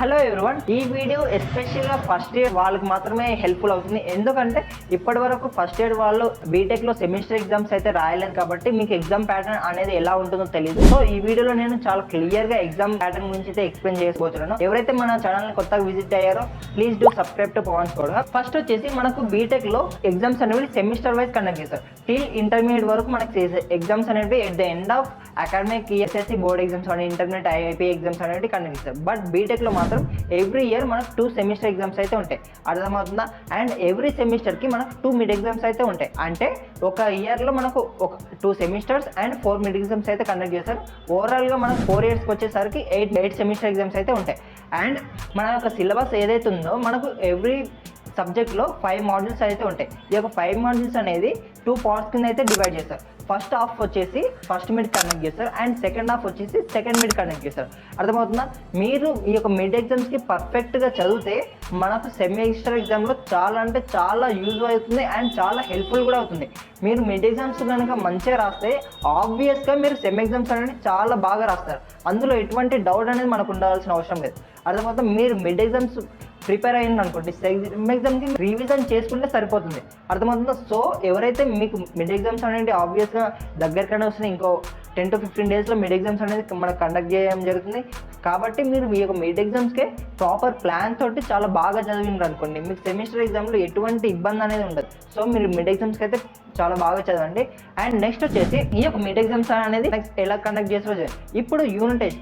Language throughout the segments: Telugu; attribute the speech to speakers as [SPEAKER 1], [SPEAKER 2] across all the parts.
[SPEAKER 1] హలో ఎవ్రీవన్, ఈ వీడియో ఎస్పెషల్గా ఫస్ట్ ఇయర్ వాళ్ళకి మాత్రమే హెల్ప్ఫుల్ అవుతుంది. ఎందుకంటే ఇప్పటి వరకు ఫస్ట్ ఇయర్ వాళ్ళు బీటెక్లో సెమిస్టర్ ఎగ్జామ్స్ అయితే రాయలేదు కాబట్టి మీకు ఎగ్జామ్ ప్యాటర్న్ అనేది ఎలా ఉంటుందో తెలియదు. సో ఈ వీడియోలో నేను చాలా క్లియర్గా ఎగ్జామ్ ప్యాటర్న్ గురించి అయితే ఎక్స్ప్లెయిన్ చేయబోతున్నాను. ఎవరైతే మన ఛానల్ని కొత్తగా విజిట్ అయ్యారో please do subscribe to Pavan score. First వచ్చేసి మనకు బీటెక్లో ఎగ్జామ్స్ అనేవి సెమిస్టర్ వైజ్ కండక్ట్ చేస్తారు. టిల్ ఇంటర్మీడియట్ వరకు మనకి ఎగ్జామ్స్ అనేవి at the end of academic SSC board exams అని ఇంటర్మీడియట్ ఐఐపీ ఎగ్జామ్స్ అనేవి కండక్ట్ చేస్తారు. బట్ బీటెక్లో మాత్రం ఎవ్రీ ఇయర్ మనకు 2 సెమిస్టర్ ఎగ్జామ్స్ అయితే ఉంటాయి. అర్థమవుతుందా? అండ్ ఎవ్రీ సెమిస్టర్కి మనకు 2 మిడ్ ఎగ్జామ్స్ అయితే ఉంటాయి. అంటే ఒక ఇయర్లో మనకు ఒక 2 సెమిస్టర్స్ అండ్ 4 మిడ్ ఎగ్జామ్స్ అయితే కండక్ట్ చేస్తారు. ఓవరాల్గా మనకు 4 ఇయర్స్కి వచ్చేసరికి 8 సెమిస్టర్ ఎగ్జామ్స్ అయితే ఉంటాయి. అండ్ మన యొక్క సిలబస్ ఏదైతే ఉందో మనకు ఎవ్రీ సబ్జెక్ట్లో 5 మాడ్యూల్స్ అయితే ఉంటాయి. ఈ యొక్క 5 మాడ్యూల్స్ అనేది 2 పార్ట్స్ కింద అయితే డివైడ్ చేస్తారు. ఫస్ట్ హాఫ్ వచ్చేసి ఫస్ట్ మిడ్ కండక్ట్ చేస్తారు అండ్ సెకండ్ హాఫ్ వచ్చేసి సెకండ్ మిడ్ కండక్ట్ చేస్తారు. అర్థమవుతుందా? మీరు ఈ యొక్క మిడ్ ఎగ్జామ్స్కి పర్ఫెక్ట్గా చదివితే మనకు సెమిస్టర్ ఎగ్జామ్లో చాలా అంటే చాలా యూజ్ అవుతుంది అండ్ చాలా హెల్ప్ఫుల్ కూడా అవుతుంది. మీరు మిడ్ ఎగ్జామ్స్ కనుక మంచిగా రాస్తే ఆబ్వియస్గా మీరు సెమ్ ఎగ్జామ్స్ అనేది చాలా బాగా రాస్తారు. అందులో ఎటువంటి డౌట్ అనేది మనకు ఉండాల్సిన అవసరం లేదు. అర్థమవుతుంది? మీరు మిడ్ ఎగ్జామ్స్ ప్రిపేర్ అయ్యింది అనుకోండి, సెమ్ ఎగ్జామ్కి రివిజన్ చేసుకుంటే సరిపోతుంది. అర్థమవుతుందో? సో ఎవరైతే మీకు మిడ్ ఎగ్జామ్స్ అనేది ఆబ్వియస్గా దగ్గరకనే వస్తున్నాయి, ఇంకో 10 to 15 డేస్లో మిడ్ ఎగ్జామ్స్ అనేది మనకు కండక్ట్ చేయడం జరుగుతుంది. కాబట్టి మీరు మీ యొక్క మిడ్ ఎగ్జామ్స్కే ప్రాపర్ ప్లాన్ తోటి చాలా బాగా చదివినారు అనుకోండి, మీకు సెమిస్టర్ ఎగ్జామ్లో ఎటువంటి ఇబ్బంది అనేది ఉండదు. సో మీరు మిడ్ ఎగ్జామ్స్కి అయితే చాలా బాగా చదవండి. అండ్ నెక్స్ట్ వచ్చేసి ఈ యొక్క మిడ్ ఎగ్జామ్స్ అనేది నెక్స్ట్ ఎలా కండక్ట్ చేస్తారో ఇప్పుడు యూనిట్ టెస్ట్.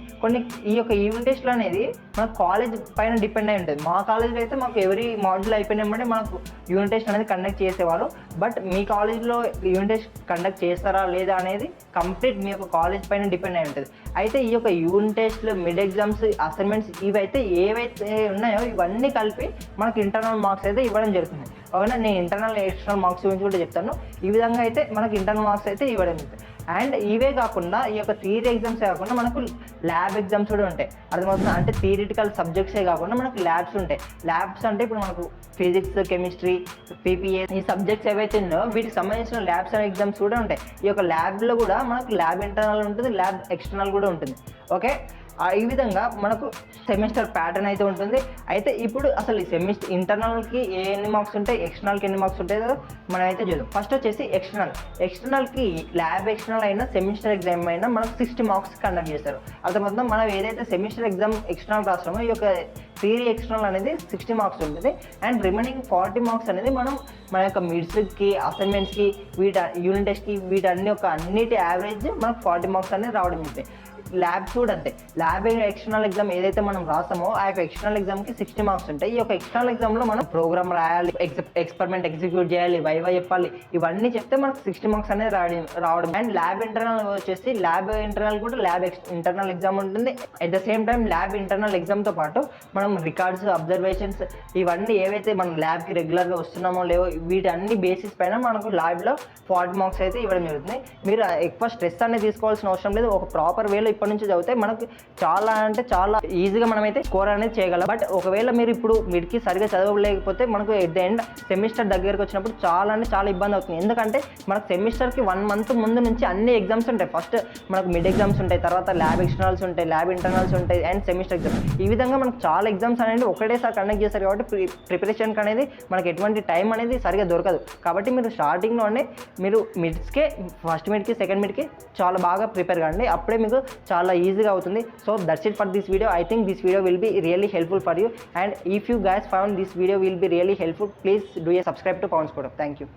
[SPEAKER 1] ఈ యొక్క యూనిట్ టెస్ట్లు అనేది మన కాలేజ్ పైన డిపెండ్ అయి ఉంటుంది. మా కాలేజ్లో అయితే మాకు ఎవరీ మాడ్యూల్ అయిపోయినామంటే మనకు యూనిట్ టెస్ట్ అనేది కండక్ట్ చేసేవారు. బట్ మీ కాలేజ్లో యూనిట్ టెస్ట్ కండక్ట్ చేస్తారా లేదా అనేది కంప్లీట్ మీ యొక్క కాలేజ్ పైన డిపెండ్ అయి ఉంటుంది. అయితే ఈ యొక్క యూనిట్ టెస్ట్లు, మిడ్ ఎగ్జామ్స్, అసైన్మెంట్స్ ఇవైతే ఏవైతే ఉన్నాయో ఇవన్నీ కలిపి మనకు ఇంటర్నల్ మార్క్స్ అయితే ఇవ్వడం జరుగుతుంది. ఓకేనా? నేను ఇంటర్నల్ ఎక్స్టర్నల్ మార్క్స్ గురించి కూడా చెప్తాను. ఈ విధంగా అయితే మనకు ఇంటర్నల్ మార్క్స్ అయితే ఇవ్వడం జరుగుతుంది. అండ్ ఇవే కాకుండా ఈ యొక్క థియరీ ఎగ్జామ్స్ కాకుండా మనకు ల్యాబ్ ఎగ్జామ్స్ కూడా ఉంటాయి. అర్థమవుతుంది? అంటే థియరిటికల్ సబ్జెక్ట్సే కాకుండా మనకు ల్యాబ్స్ ఉంటాయి. ల్యాబ్స్ అంటే ఇప్పుడు మనకు ఫిజిక్స్, కెమిస్ట్రీ, పీపీఏ ఈ సబ్జెక్ట్స్ ఏవైతే ఉన్నాయో వీటికి సంబంధించిన ల్యాబ్స్ అండ్ ఎగ్జామ్స్ కూడా ఉంటాయి. ఈ యొక్క ల్యాబ్లో కూడా మనకు ల్యాబ్ ఇంటర్నల్ ఉంటుంది, ల్యాబ్ ఎక్స్టర్నల్ కూడా ఉంటుంది. ఓకే, ఈ విధంగా మనకు సెమిస్టర్ ప్యాటర్న్ అయితే ఉంటుంది. అయితే ఇప్పుడు అసలు ఈ సెమిస్టర్ ఇంటర్నల్కి ఎన్ని మార్క్స్ ఉంటాయి, ఎక్స్టర్నల్కి ఎన్ని మార్క్స్ ఉంటాయో మనం అయితే చూద్దాం. ఫస్ట్ వచ్చేసి ఎక్స్టర్నల్కి ల్యాబ్ ఎక్స్టర్నల్ అయినా సెమిస్టర్ ఎగ్జామ్ అయినా మనకు 60 మార్క్స్ కండక్ట్ చేస్తారు. అర్థమవుతుందా? మనం ఏదైతే సెమిస్టర్ ఎగ్జామ్ ఎక్స్టర్నల్ రాస్తామో ఈ యొక్క థియరీ ఎక్స్టర్నల్ అనేది 60 మార్క్స్ ఉంటుంది. అండ్ రిమైనింగ్ 40 మార్క్స్ అనేది మనం మన యొక్క మిడ్స్కి, అసైన్మెంట్స్కి, యూనిట్ టెస్ట్కి వీటన్ని యొక్క అన్నిటి యావరేజ్ మనకు 40 మార్క్స్ అనేది రావడం ఉంటుంది. ల్యాబ్స్ కూడా అంతే. ల్యాబ్ ఎక్స్టర్నల్ ఎగ్జామ్ ఏదైతే మనం రాస్తామో ఆ యొక్క ఎక్స్టర్నల్ ఎగ్జామ్కి 60 మార్క్స్ ఉంటాయి. ఈ యొక్క ఎక్స్టర్నల్ ఎగ్జామ్లో మనం ప్రోగ్రామ్ రాయాలి, ఎక్స్పెరిమెంట్ ఎగ్జిక్యూట్ చేయాలి, వైవా చెప్పాలి, ఇవన్నీ చెప్తే మనకు 60 మార్క్స్ అనేది రావడం. అండ్ ల్యాబ్ ఇంటర్నల్ వచ్చేసి ల్యాబ్ ఇంటర్నల్ కూడా ల్యాబ్ ఇంటర్నల్ ఎగ్జామ్ ఉంటుంది. At the same time lab internal ఎగ్జామ్తో పాటు మనం రికార్డ్స్, అబ్జర్వేషన్స్ ఇవన్నీ ఏవైతే మనం ల్యాబ్కి రెగ్యులర్గా వస్తున్నామో లేవో వీటన్ని బేసిస్ పైన మనకు ల్యాబ్లో 40 మార్క్స్ అయితే ఇవ్వడం జరుగుతుంది. మీరు ఎక్కువ స్ట్రెస్ అనేది తీసుకోవాల్సిన అవసరం లేదు. ఒక ప్రాపర్ వేలో ఇప్పటి నుంచి చదివితే మనకు చాలా అంటే చాలా ఈజీగా మనమైతే స్కోర్ అనేది చేయగలం. బట్ ఒకవేళ మీరు ఇప్పుడు మిడ్కి సరిగా చదవలేకపోతే మనకు ఎట్ ద ఎండ్ సెమిస్టర్ దగ్గరకు వచ్చినప్పుడు చాలా అంటే చాలా ఇబ్బంది అవుతుంది. ఎందుకంటే మనకు సెమిస్టర్కి 1 మంత్ ముందు నుంచి అన్ని ఎగ్జామ్స్ ఉంటాయి. ఫస్ట్ మనకు మిడ్ ఎగ్జామ్స్ ఉంటాయి, తర్వాత ల్యాబ్ ఎక్స్టర్నల్స్ ఉంటాయి, ల్యాబ్ ఇంటర్నల్స్ ఉంటాయి అండ్ సెమిస్టర్ ఎగ్జామ్స్. ఈ విధంగా మనకు చాలా ఎగ్జామ్స్ అనేది ఒకటేసారి కండక్ట్ చేస్తారు. కాబట్టి ప్రిపరేషన్కి అనేది మనకి ఎటువంటి టైం అనేది సరిగా దొరకదు. కాబట్టి మీరు స్టార్టింగ్లోనే మీరు మిడ్స్కే ఫస్ట్ మిడ్కి, సెకండ్ మిడ్కి చాలా బాగా ప్రిపేర్ కాండి. అప్పుడే మీకు చాలా ఈజీగా అవుతుంది. So that's it for this video. I think this video will be really helpful for you, and if you guys found this video will be really helpful, please do a subscribe to Pawan Sport. Thank you.